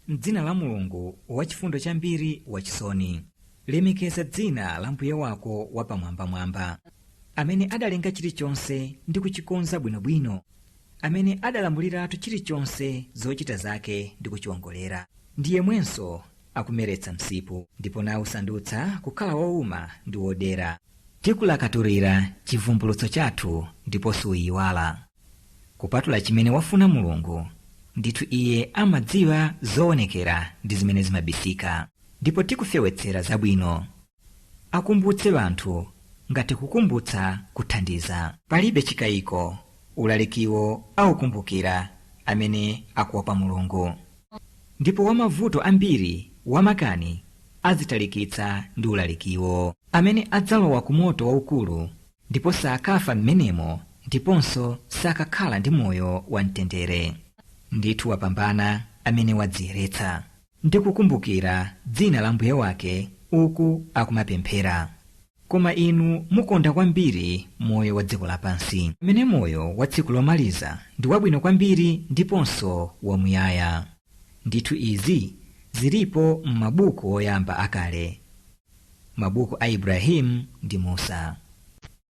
m'dzina la Mulungu wachifundo chambiri wachisoni. Lemekeza dzina la Mbuye wako wapamwambamwamba, amene adalenga chilichonse ndi kuchikonza bwinobwino, amene adalamuliratu chilichonse zochita zake ndi kuchiwongolera. Ndi yemwenso akumeretsa msipu ndipo nawusandutsa kukhala wowuma ndi wodera. Tikulakaturira chivumbulutso chathu ndipo suyiwala. Kupatula chimene wafuna Mulungu, ndithu Iye amadziwa zoonekera ndi zimene zimabisika, ndipo tikufewetsera zabwino. Akumbutse wanthu ngati kukumbutsa kuthandiza. Palibe chikayiko, ulalikiwo aukumbukira amene akuopa Mulungu. Ndipo wamavuto ambiri wamakani azitalikitsa ndi ulalikiwo, amene adzalowa ku moto waukulu ndipo sakafa m'menemo, ndiponso sakakhala ndi moyo wamtendere. Ndithu wapambana amene wadziyeretsa ndi kukumbukira dzina la Mbuye wake uku akumapemphera. Koma inu mukonda kwambiri moyo wa dziko lapansi, amene moyo wa tsiku lomaliza ndi wabwino kwambiri ndiponso wamuyaya. Ndithu izi zilipo m'mabuku oyamba akale, mabuku a Ibrahimu ndi Musa.